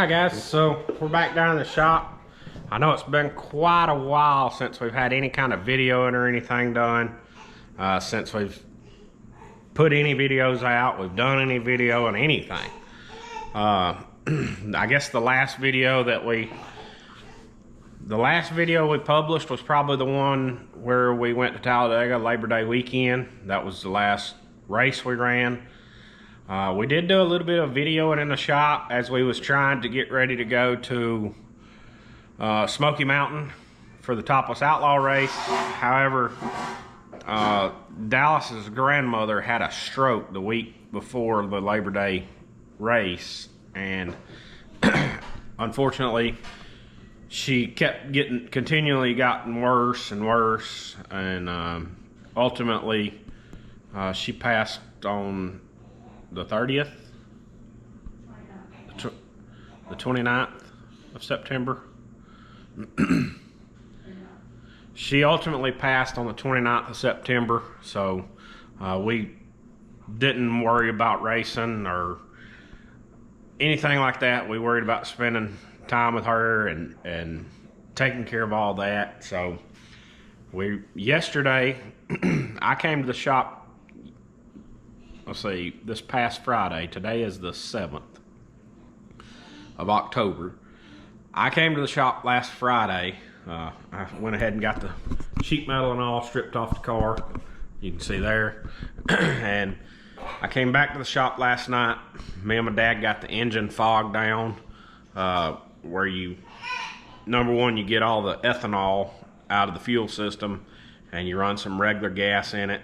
Alright guys, so we're back down in the shop. I know it's been quite a while since we've had any kind of videoing or anything done. Since we've put any videos out, we've done any video on anything. I guess the last video we published was probably the one where we went to Talladega Labor Day weekend. That was the last race we ran. We did do a little bit of videoing in the shop as we was trying to get ready to go to Smoky Mountain for the Topless Outlaw race. However, Dallas's grandmother had a stroke the week before the Labor Day race, and unfortunately she kept continually gotten worse and worse, and ultimately she passed on the 30th, the 29th of September. She ultimately passed on the 29th of September, so we didn't worry about racing or anything like that. We worried about spending time with her and taking care of all that. So yesterday I came to the shop, let's see, this past Friday. Today is the 7th of October. I came to the shop last Friday. I went ahead and got the sheet metal and all stripped off the car. You can see there. And I came back to the shop last night. Me and my dad got the engine fogged down, where number one, you get all the ethanol out of the fuel system and you run some regular gas in it.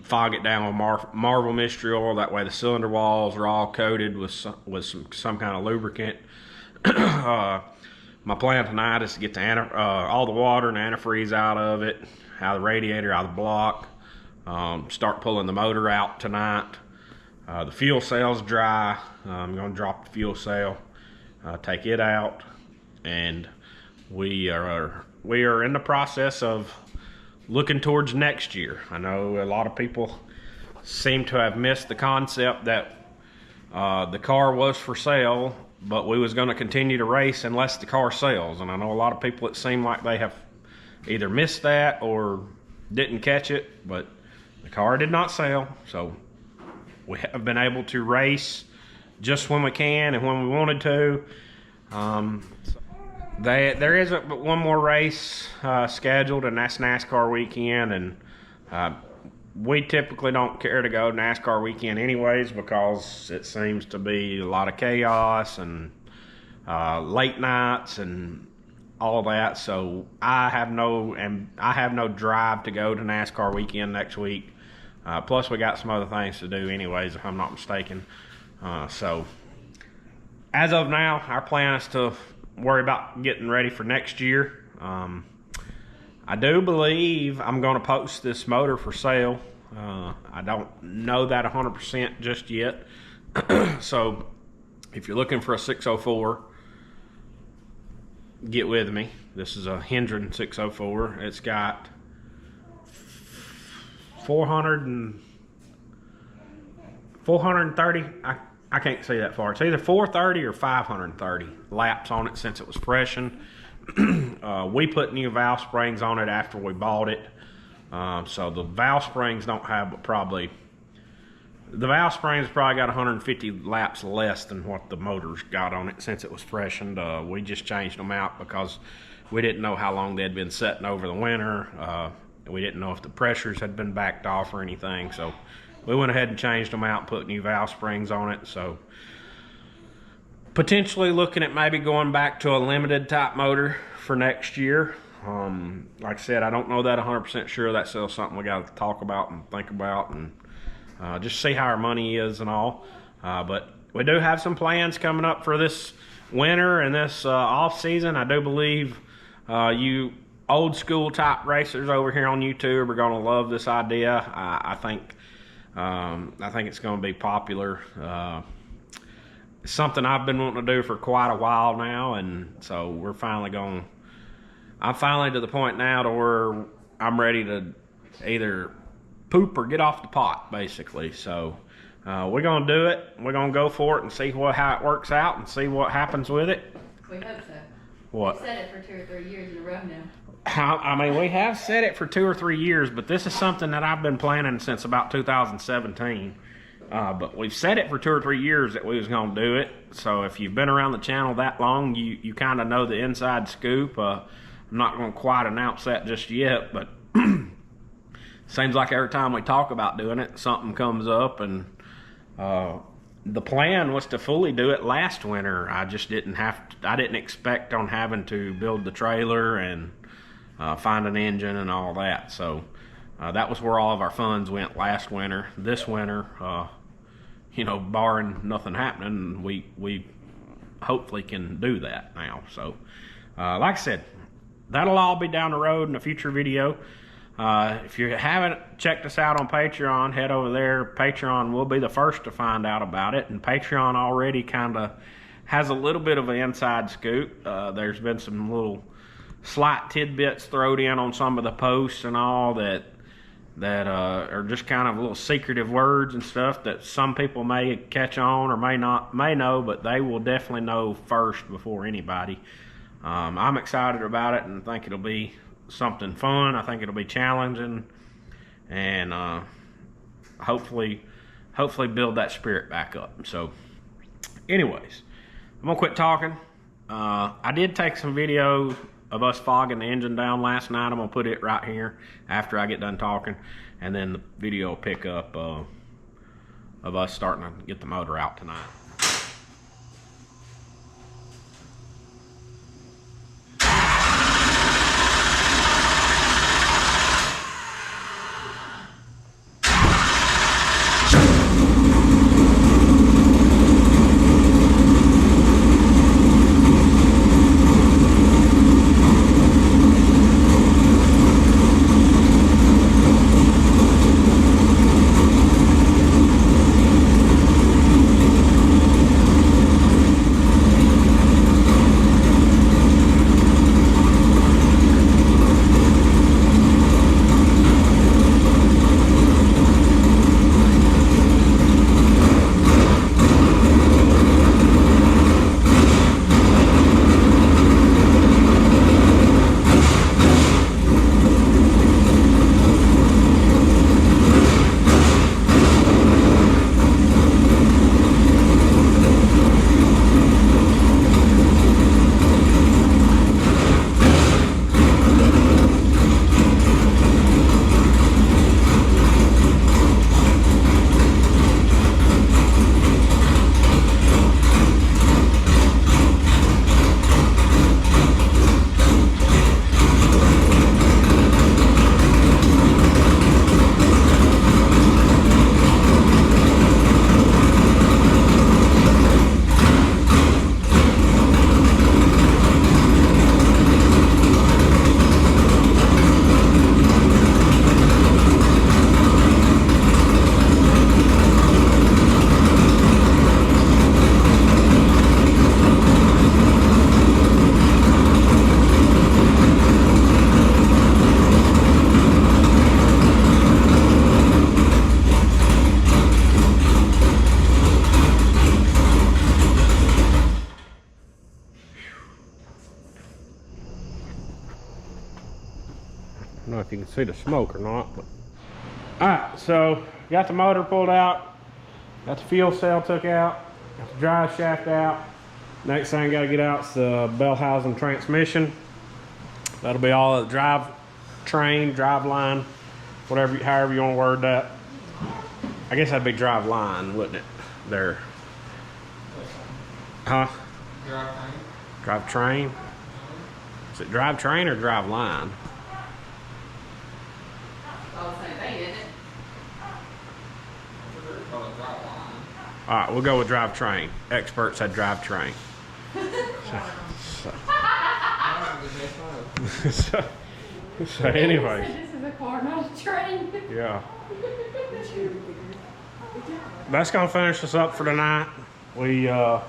Fog it down with Marvel Mystery Oil. That way the cylinder walls are all coated with some kind of lubricant. My plan tonight is to get all the water and antifreeze out of it, out of the radiator, out of the block. Start pulling the motor out tonight. The fuel cell's dry. I'm going to drop the fuel cell, take it out, and we are in the process of looking towards next year. I know a lot of people seem to have missed the concept that the car was for sale, but we was going to continue to race unless the car sells. And I know a lot of people, it seemed like they have either missed that or didn't catch it, but the car did not sell. So we have been able to race just when we can and when we wanted to. There is one more race scheduled, and that's NASCAR weekend, and we typically don't care to go NASCAR weekend anyways, because it seems to be a lot of chaos and late nights and all that. So I have no drive to go to NASCAR weekend next week. Plus we got some other things to do anyways, if I'm not mistaken. So as of now, our plan is to worry about getting ready for next year. I do believe I'm going to post this motor for sale. I don't know that 100% just yet. So if you're looking for a 604, get with me. This is a Hendren 604. It's got 430, I can't see that far. It's either 430 or 530 laps on it since it was freshened. We put new valve springs on it after we bought it. So the valve springs don't have, but the valve springs probably got 150 laps less than what the motor's got on it since it was freshened. We just changed them out because we didn't know how long they'd been sitting over the winter. We didn't know if the pressures had been backed off or anything. So we went ahead and changed them out and put new valve springs on it. So potentially looking at maybe going back to a limited type motor for next year. Like I said, I don't know that 100% sure. That's still something we got to talk about and think about, and just see how our money is and all. But we do have some plans coming up for this winter and this off season. I do believe you old school type racers over here on YouTube are going to love this idea. I think it's going to be popular. It's something I've been wanting to do for quite a while now, and so I'm finally to the point now to where I'm ready to either poop or get off the pot, basically. So we're gonna do it. We're gonna go for it and see how it works out and see what happens with it. We hope so. What? We've said it for 2 or 3 years in a row now. I mean, we have said it for 2 or 3 years, but this is something that I've been planning since about 2017. But we've said it for 2 or 3 years that we was gonna do it. So if you've been around the channel that long, you kind of know the inside scoop. I'm not gonna quite announce that just yet, but seems like every time we talk about doing it, something comes up. And the plan was to fully do it last winter. I just didn't I didn't expect on having to build the trailer and find an engine and all that. So that was where all of our funds went last winter. This winter, you know, barring nothing happening, we hopefully can do that now. So like I said, that'll all be down the road in a future video. If you haven't checked us out on Patreon, head over there. Patreon will be the first to find out about it, and Patreon already kind of has a little bit of an inside scoop. There's been some little slight tidbits thrown in on some of the posts and all that are just kind of little secretive words and stuff that some people may catch on or may know, but they will definitely know first before anybody. I'm excited about it and think it'll be something fun. I think it'll be challenging, and hopefully build that spirit back up. So anyways, I'm gonna quit talking. I did take some videos of us fogging the engine down last night. I'm gonna put it right here after I get done talking, and then the video will pick up of us starting to get the motor out tonight. I don't know if you can see the smoke or not, but alright, so got the motor pulled out, got the fuel cell took out, got the drive shaft out. Next thing I gotta get out is the bell housing transmission. That'll be all the drive train, drive line, whatever, however you want to word that. I guess that'd be drive line, wouldn't it? There. Huh? Drive train. Drive train? Is it drive train or drive line? All the same thing, isn't it? Call it drive line. Alright, we'll go with drive train. Experts said drive train. So anyway. This is a car, not a train. Yeah. That's gonna finish us up for tonight. We oh,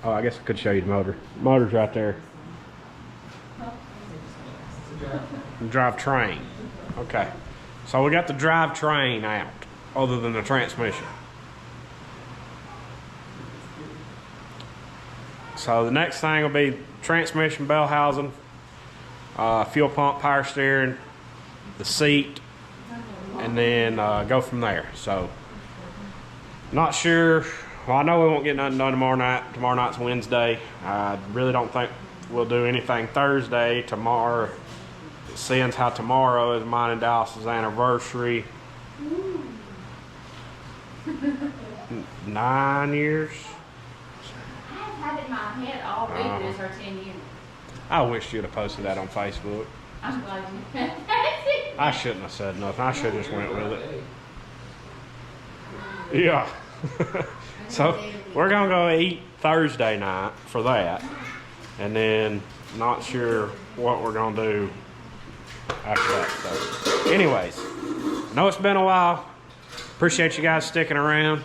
I guess I could show you the motor. Motor's right there. Drive train. Okay. So we got the drive train out, other than the transmission. So the next thing will be transmission, bell housing, fuel pump, power steering, the seat, and then go from there. So not sure. Well, I know we won't get nothing done tomorrow night. Tomorrow night's Wednesday. I really don't think we'll do anything Thursday. Tomorrow, seeing how tomorrow is mine and Dallas's anniversary. 9 years. I've had it in my head all week that it's our 10 years. I wish you'd have posted that on Facebook. I'm glad you had it. I shouldn't have said nothing. I should have just went with it. Yeah. So we're gonna go eat Thursday night for that, and then not sure what we're gonna do after that. So, anyways, I know it's been a while. Appreciate you guys sticking around.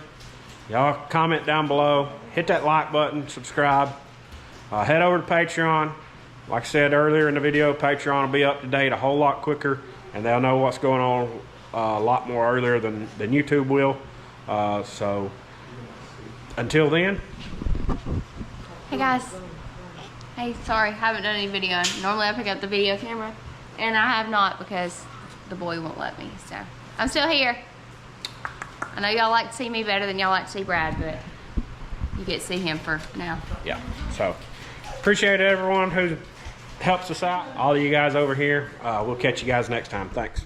Y'all comment down below, hit that like button, subscribe. Head over to Patreon. Like I said earlier in the video, Patreon will be up to date a whole lot quicker, and they'll know what's going on a lot more earlier than YouTube will. So until then. Hey guys. Hey, sorry, haven't done any video. Normally I pick up the video camera, and I have not because the boy won't let me. So I'm still here. I know y'all like to see me better than y'all like to see Brad, but you get to see him for now. Yeah. So appreciate everyone who helps us out. All of you guys over here. We'll catch you guys next time. Thanks.